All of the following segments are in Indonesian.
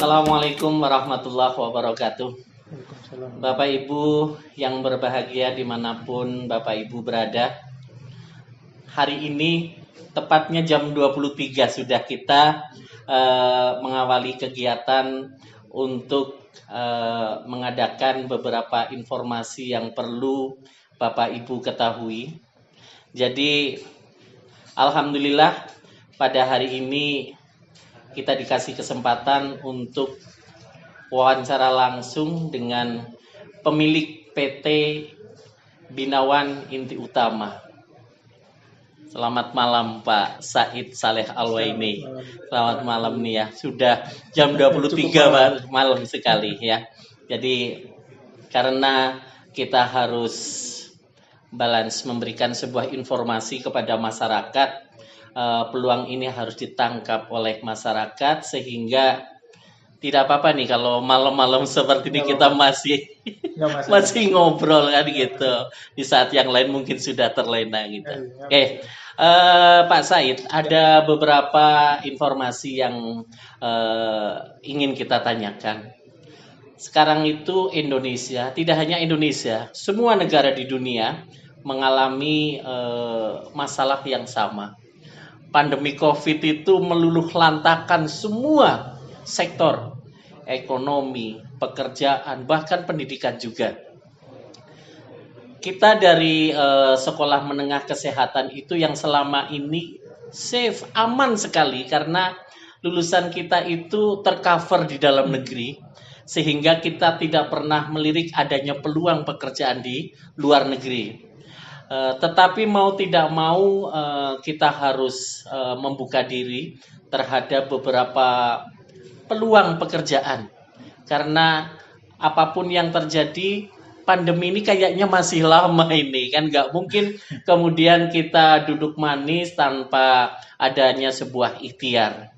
Assalamualaikum warahmatullahi wabarakatuh. Waalaikumsalam. Bapak Ibu yang berbahagia dimanapun Bapak Ibu berada. Hari ini tepatnya jam 23 sudah kita mengawali kegiatan untuk mengadakan beberapa informasi yang perlu Bapak Ibu ketahui. Jadi alhamdulillah pada hari ini kita dikasih kesempatan untuk wawancara langsung dengan pemilik PT Binawan Inti Utama. Selamat malam Pak Said Saleh Alwaini. Selamat malam nih ya. Sudah jam 23 malam sekali ya. Jadi karena kita harus balance memberikan sebuah informasi kepada masyarakat, peluang ini harus ditangkap oleh masyarakat sehingga tidak apa-apa nih kalau malam-malam seperti ini kita masih ngobrol kan gitu. Di saat yang lain mungkin sudah terlena gitu. Oke, Pak Said, ada beberapa informasi yang ingin kita tanyakan. Sekarang itu Indonesia, tidak hanya Indonesia, semua negara di dunia mengalami masalah yang sama. Pandemi COVID itu meluluh lantakan semua sektor, ekonomi, pekerjaan, bahkan pendidikan juga. Kita dari sekolah menengah kesehatan itu yang selama ini safe, aman sekali karena lulusan kita itu tercover di dalam negeri, sehingga kita tidak pernah melirik adanya peluang pekerjaan di luar negeri. Tetapi mau tidak mau kita harus membuka diri terhadap beberapa peluang pekerjaan. Karena apapun yang terjadi, pandemi ini kayaknya masih lama ini kan, nggak mungkin kemudian kita duduk manis tanpa adanya sebuah ikhtiar.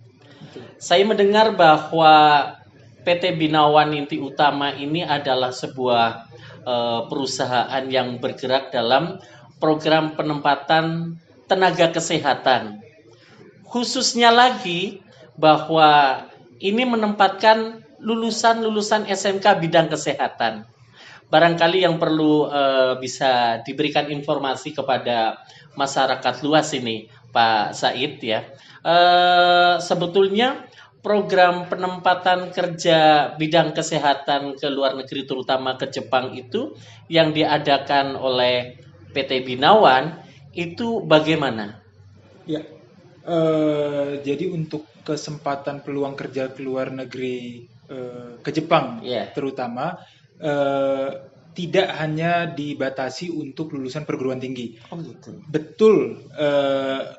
Saya mendengar bahwa PT Binawan Inti Utama ini adalah sebuah perusahaan yang bergerak dalam program penempatan tenaga kesehatan. Khususnya lagi bahwa ini menempatkan lulusan-lulusan SMK bidang kesehatan. Barangkali yang perlu bisa diberikan informasi kepada masyarakat luas ini, Pak Said ya. Sebetulnya program penempatan kerja bidang kesehatan ke luar negeri, terutama ke Jepang itu yang diadakan oleh PT Binawan itu bagaimana? Ya, jadi untuk kesempatan peluang kerja ke luar negeri ke Jepang, terutama tidak hanya dibatasi untuk lulusan perguruan tinggi. Oh gitu. Betul,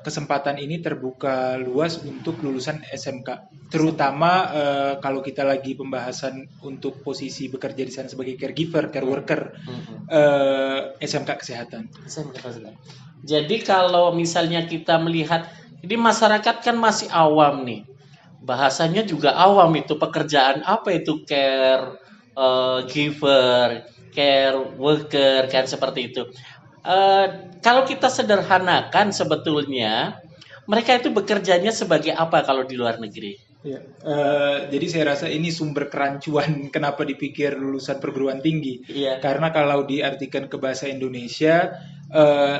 kesempatan ini terbuka luas untuk lulusan SMK, terutama kalau kita lagi pembahasan untuk posisi bekerja di sana sebagai caregiver, care worker, SMK kesehatan. Jadi kalau misalnya kita melihat, ini masyarakat kan masih awam nih, bahasanya juga awam itu, pekerjaan apa itu care giver, care worker kan seperti itu. Kalau kita sederhanakan sebetulnya mereka itu bekerjanya sebagai apa kalau di luar negeri? Ya, jadi saya rasa ini sumber kerancuan kenapa dipikir lulusan perguruan tinggi. Karena kalau diartikan ke bahasa Indonesia,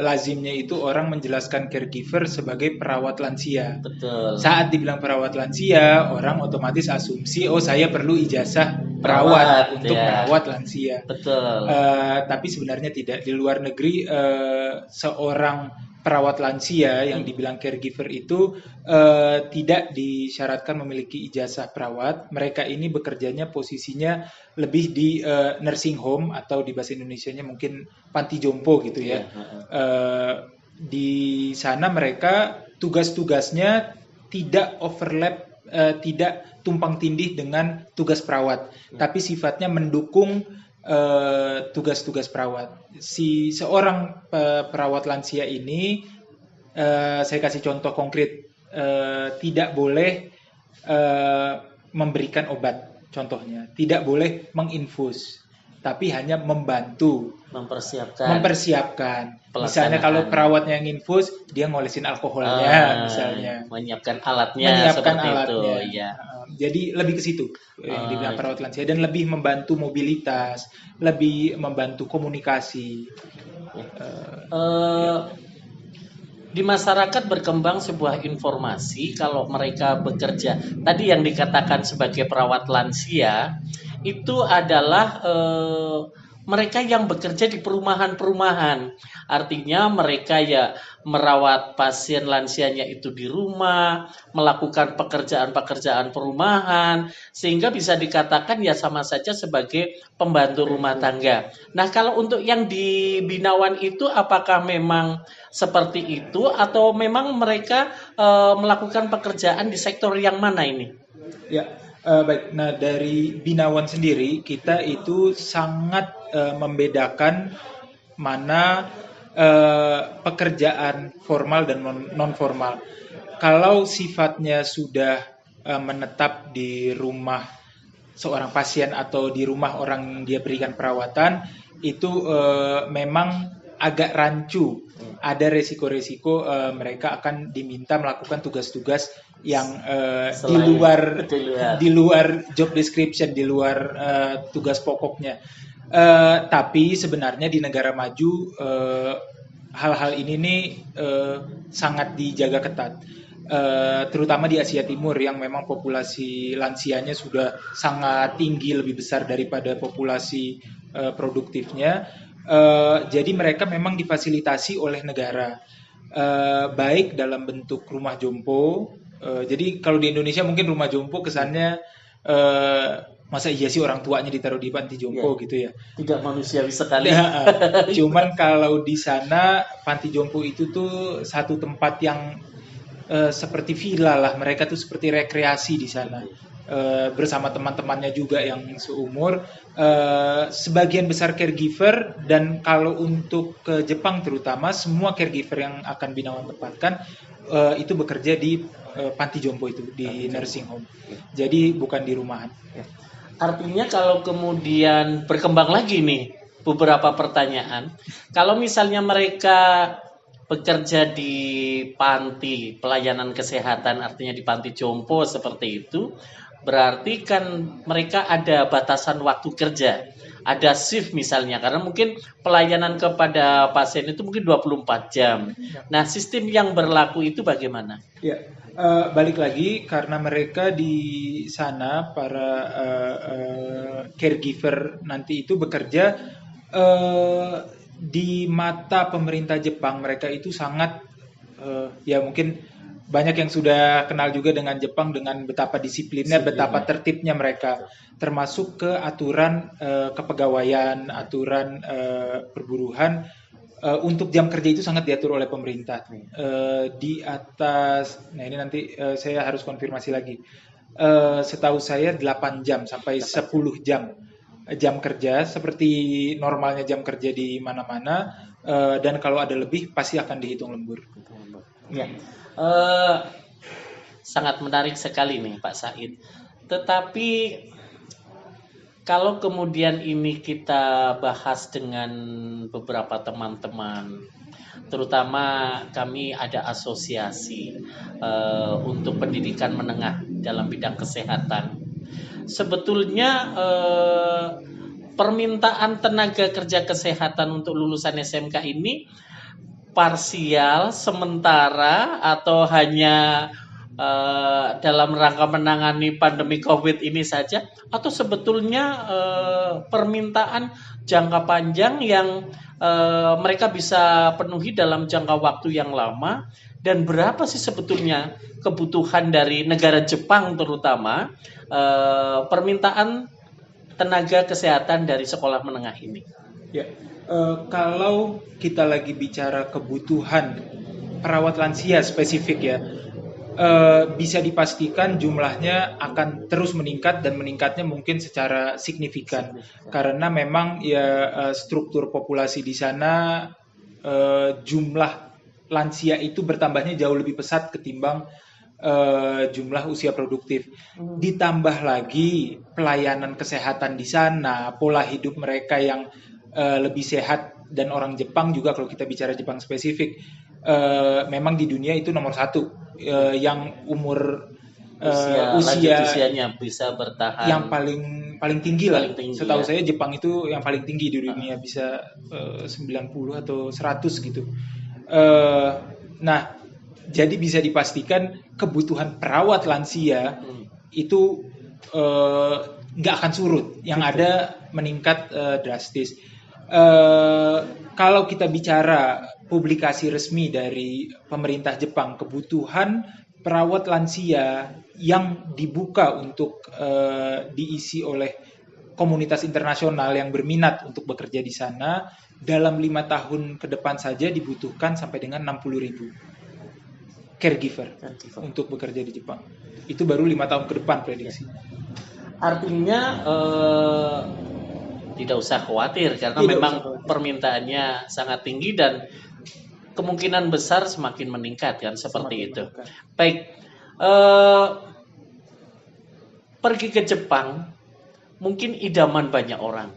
lazimnya itu orang menjelaskan caregiver sebagai perawat lansia. Betul. Saat dibilang perawat lansia, orang otomatis asumsi, oh saya perlu ijazah perawat untuk merawat lansia. Betul. Tapi sebenarnya tidak. Di luar negeri, seorang perawat lansia yang dibilang caregiver itu tidak disyaratkan memiliki ijazah perawat. Mereka ini bekerjanya posisinya lebih di nursing home atau di bahasa Indonesianya mungkin panti jompo gitu ya. Di sana mereka tugas-tugasnya tidak overlap, tidak tumpang tindih dengan tugas perawat, tapi sifatnya mendukung tugas-tugas perawat. Si seorang perawat lansia ini, saya kasih contoh konkret, tidak boleh memberikan obat, contohnya tidak boleh menginfus, tapi hanya membantu mempersiapkan Misalnya kalau pelaksanaan. perawatnya yang infus, dia ngolesin alkoholnya, misalnya. Menyiapkan alatnya Menyiapkan seperti itu, alatnya. ya. Jadi lebih ke situ yang dibilang perawat lansia, dan lebih membantu mobilitas, lebih membantu komunikasi. Di masyarakat berkembang sebuah informasi kalau mereka bekerja, tadi yang dikatakan sebagai perawat lansia itu adalah mereka yang bekerja di perumahan-perumahan. Artinya mereka ya merawat pasien lansianya itu di rumah, melakukan pekerjaan-pekerjaan perumahan, sehingga bisa dikatakan ya sama saja sebagai pembantu rumah tangga. Nah, kalau untuk yang di Binawan itu apakah memang seperti itu atau memang mereka melakukan pekerjaan di sektor yang mana ini? Ya, baik. Nah, dari Binawan sendiri kita itu sangat membedakan mana pekerjaan formal dan non formal. Kalau sifatnya sudah menetap di rumah seorang pasien atau di rumah orang yang dia berikan perawatan, itu memang agak rancu. Ada resiko-resiko mereka akan diminta melakukan tugas-tugas yang di luar job description, di luar tugas pokoknya. Tapi sebenarnya di negara maju hal-hal ini nih sangat dijaga ketat. Terutama di Asia Timur yang memang populasi lansianya sudah sangat tinggi, lebih besar daripada populasi produktifnya. Jadi mereka memang difasilitasi oleh negara, baik dalam bentuk rumah jompo. Jadi kalau di Indonesia mungkin rumah jompo kesannya masa iya sih orang tuanya ditaruh di panti jompo gitu ya. Tidak manusiawi sekali. Cuman kalau di sana panti jompo itu tuh satu tempat yang seperti villa lah. Mereka tuh seperti rekreasi di sana. Bersama teman-temannya juga yang seumur. Sebagian besar caregiver, dan kalau untuk ke Jepang terutama semua caregiver yang akan Binawan tempatkan itu bekerja di panti jompo itu, di nursing home. Jadi bukan di rumahan. Artinya kalau kemudian berkembang lagi nih beberapa pertanyaan, kalau misalnya mereka bekerja di panti pelayanan kesehatan, artinya di panti jompo seperti itu, berarti kan mereka ada batasan waktu kerja, ada shift misalnya, karena mungkin pelayanan kepada pasien itu mungkin 24 jam. Nah, sistem yang berlaku itu bagaimana? Ya, balik lagi karena mereka di sana para caregiver nanti itu bekerja di mata pemerintah Jepang. Mereka itu sangat ya mungkin banyak yang sudah kenal juga dengan Jepang, dengan betapa disiplinnya, betapa tertibnya mereka, termasuk ke aturan kepegawaian, aturan perburuhan. Untuk jam kerja itu sangat diatur oleh pemerintah. Di atas, nah ini nanti saya harus konfirmasi lagi. Setahu saya 8 jam sampai 10 jam kerja, seperti normalnya jam kerja di mana-mana, dan kalau ada lebih pasti akan dihitung lembur. Ya. Sangat menarik sekali nih Pak Said. Tetapi kalau kemudian ini kita bahas dengan beberapa teman-teman, terutama kami ada asosiasi untuk pendidikan menengah dalam bidang kesehatan. Sebetulnya permintaan tenaga kerja kesehatan untuk lulusan SMK ini parsial, sementara, atau hanya dalam rangka menangani pandemi COVID ini saja, atau sebetulnya permintaan jangka panjang yang mereka bisa penuhi dalam jangka waktu yang lama, dan berapa sih sebetulnya kebutuhan dari negara Jepang terutama permintaan tenaga kesehatan dari sekolah menengah ini? Ya, kalau kita lagi bicara kebutuhan perawat lansia spesifik ya, bisa dipastikan jumlahnya akan terus meningkat, dan meningkatnya mungkin secara signifikan karena memang ya struktur populasi di sana, jumlah lansia itu bertambahnya jauh lebih pesat ketimbang jumlah usia produktif. Ditambah lagi pelayanan kesehatan di sana, pola hidup mereka yang lebih sehat, dan orang Jepang juga kalau kita bicara Jepang spesifik, memang di dunia itu nomor satu, yang umur lanjut usia usianya bisa bertahan yang paling paling tinggi lah. paling tinggi Setahu ya. saya Jepang itu yang paling tinggi di dunia, bisa 90 atau 100 gitu. Nah, jadi bisa dipastikan kebutuhan perawat lansia itu nggak akan surut, yang ada meningkat drastis. Kalau kita bicara publikasi resmi dari pemerintah Jepang, kebutuhan perawat lansia yang dibuka untuk diisi oleh komunitas internasional yang berminat untuk bekerja di sana, dalam 5 tahun ke depan saja dibutuhkan sampai dengan 60.000 caregiver untuk bekerja di Jepang. Itu baru 5 tahun ke depan prediksi. Artinya tidak usah khawatir karena Tidak memang usah khawatir. permintaannya sangat tinggi dan kemungkinan besar semakin meningkat kan seperti Semakin itu. meningkat. Baik, pergi ke Jepang mungkin idaman banyak orang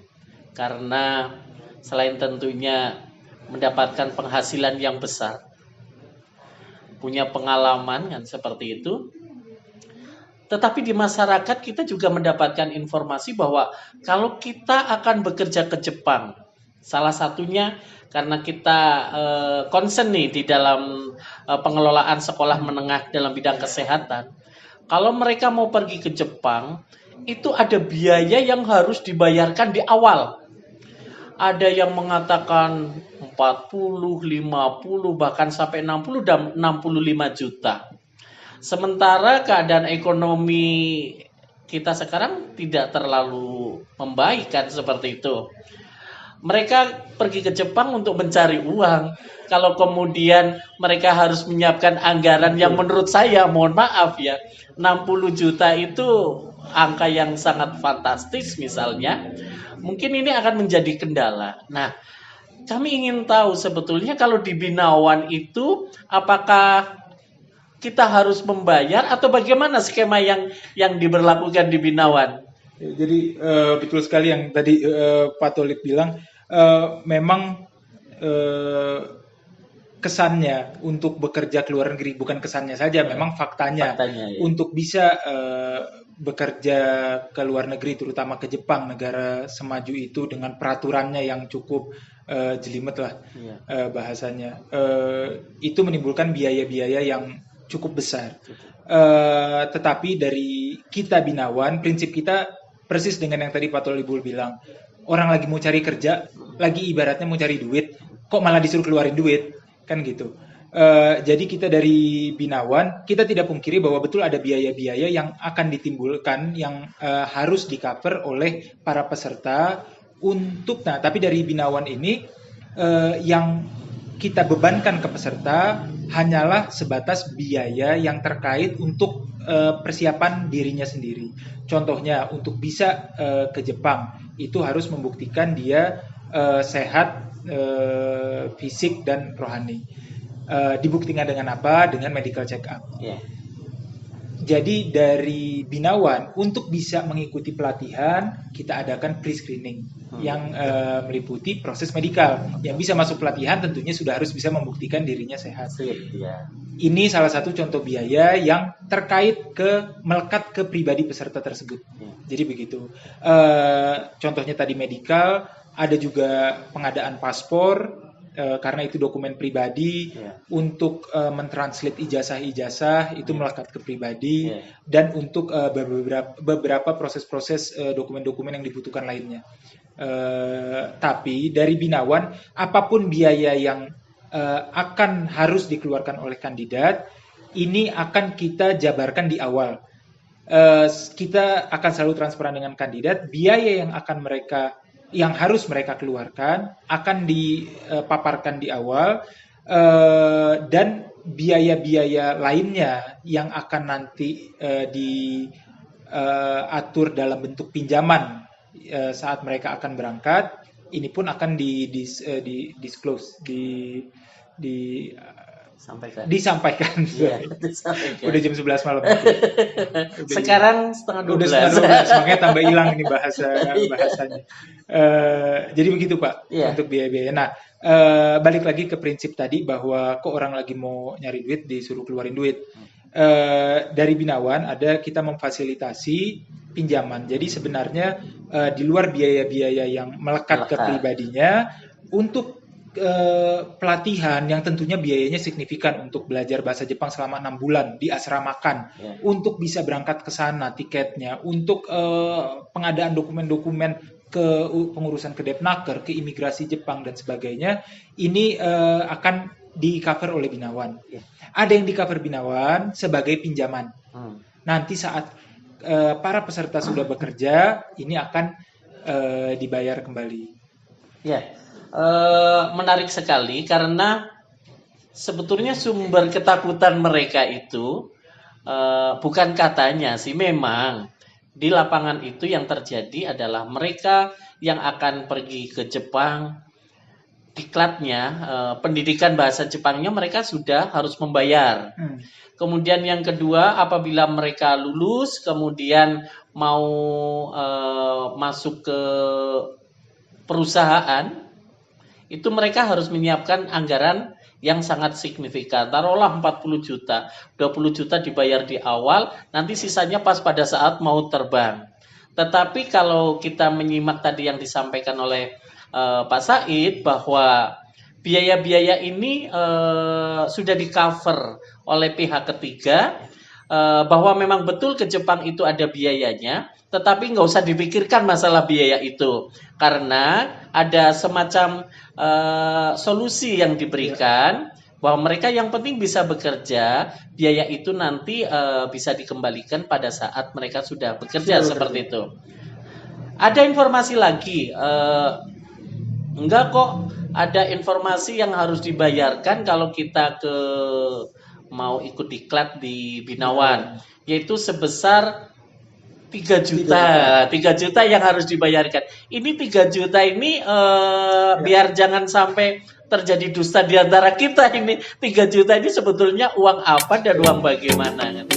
karena selain tentunya mendapatkan penghasilan yang besar, punya pengalaman kan seperti itu. Tetapi di masyarakat kita juga mendapatkan informasi bahwa kalau kita akan bekerja ke Jepang, salah satunya karena kita concern nih di dalam pengelolaan sekolah menengah dalam bidang kesehatan. Kalau mereka mau pergi ke Jepang, itu ada biaya yang harus dibayarkan di awal. Ada yang mengatakan 40, 50, bahkan sampai 60 dan 65 juta. Sementara keadaan ekonomi kita sekarang tidak terlalu membaik kan seperti itu. Mereka pergi ke Jepang untuk mencari uang. Kalau kemudian mereka harus menyiapkan anggaran yang menurut saya, mohon maaf ya, 60 juta itu angka yang sangat fantastis misalnya. Mungkin ini akan menjadi kendala. Nah, kami ingin tahu sebetulnya kalau di Binawan itu apakah kita harus membayar atau bagaimana skema yang diberlakukan di Binawan? Jadi betul sekali yang tadi Pak Tolik bilang, memang kesannya untuk bekerja ke luar negeri, bukan kesannya saja, memang faktanya ya. untuk bisa bekerja ke luar negeri, terutama ke Jepang, negara semaju itu dengan peraturannya yang cukup jelimet lah bahasanya, itu menimbulkan biaya-biaya yang cukup besar. Tetapi dari kita Binawan, prinsip kita persis dengan yang tadi Pak Tolibul bilang. Orang lagi mau cari kerja, lagi ibaratnya mau cari duit, kok malah disuruh keluarin duit, kan gitu. Jadi kita dari Binawan, kita tidak pungkiri bahwa betul ada biaya-biaya yang akan ditimbulkan, yang harus di-cover oleh para peserta untuk, nah tapi dari Binawan ini yang kita bebankan ke peserta hanyalah sebatas biaya yang terkait untuk persiapan dirinya sendiri. Contohnya untuk bisa ke Jepang itu harus membuktikan dia sehat fisik dan rohani. Dibuktikan dengan apa? Dengan medical check up. Jadi dari Binawan untuk bisa mengikuti pelatihan kita adakan pre-screening yang meliputi proses medikal. Yang bisa masuk pelatihan tentunya sudah harus bisa membuktikan dirinya sehat. Ini salah satu contoh biaya yang terkait melekat ke pribadi peserta tersebut. Jadi begitu. Contohnya tadi medikal, ada juga pengadaan paspor. Karena itu dokumen pribadi, untuk mentranslate ijazah-ijazah itu melekat ke pribadi, dan untuk beberapa proses-proses dokumen-dokumen yang dibutuhkan lainnya. Tapi dari Binawan, apapun biaya yang akan harus dikeluarkan oleh kandidat, ini akan kita jabarkan di awal. Kita akan selalu transparan dengan kandidat, biaya yang harus mereka keluarkan akan dipaparkan di awal, dan biaya-biaya lainnya yang akan nanti diatur dalam bentuk pinjaman saat mereka akan berangkat, ini pun akan di disclose, Sampaikan. Disampaikan. Iya, disampaikan. Udah jam 11 malam. Sekarang setengah 12. Udah setengah 12, makanya tambah hilang ini bahasanya. Jadi begitu Pak, Iya. untuk biaya-biaya. Nah, balik lagi ke prinsip tadi bahwa kok orang lagi mau nyari duit disuruh keluarin duit. Dari Binawan kita memfasilitasi pinjaman. Jadi sebenarnya di luar biaya-biaya yang melekat ke pribadinya, untuk pelatihan yang tentunya biayanya signifikan untuk belajar bahasa Jepang selama 6 bulan diasramakan, untuk bisa berangkat ke sana tiketnya, untuk pengadaan dokumen-dokumen ke pengurusan ke Depnaker, ke imigrasi Jepang dan sebagainya, ini akan di cover oleh Binawan. Ada yang di cover Binawan sebagai pinjaman. Nanti saat para peserta sudah bekerja, ini akan dibayar kembali. Ya. Menarik sekali karena sebetulnya sumber ketakutan mereka itu bukan katanya sih, memang di lapangan itu yang terjadi adalah mereka yang akan pergi ke Jepang, diklatnya pendidikan bahasa Jepangnya mereka sudah harus membayar. Kemudian yang kedua, apabila mereka lulus kemudian mau masuk ke perusahaan, itu mereka harus menyiapkan anggaran yang sangat signifikan. Taruhlah 40 juta, 20 juta dibayar di awal, nanti sisanya pas pada saat mau terbang. Tetapi kalau kita menyimak tadi yang disampaikan oleh Pak Said, bahwa biaya-biaya ini sudah di-cover oleh pihak ketiga, bahwa memang betul ke Jepang itu ada biayanya, tetapi nggak usah dipikirkan masalah biaya itu, karena ada semacam solusi yang diberikan bahwa mereka yang penting bisa bekerja, biaya itu nanti bisa dikembalikan pada saat mereka sudah bekerja, seperti itu. Ada informasi lagi, enggak kok, ada informasi yang harus dibayarkan kalau kita mau ikut diklat di Binawan, yaitu sebesar 3 juta yang harus dibayarkan. Ini 3 juta ini biar jangan sampai terjadi dusta di antara kita ini. 3 juta ini sebetulnya uang apa dan uang bagaimana?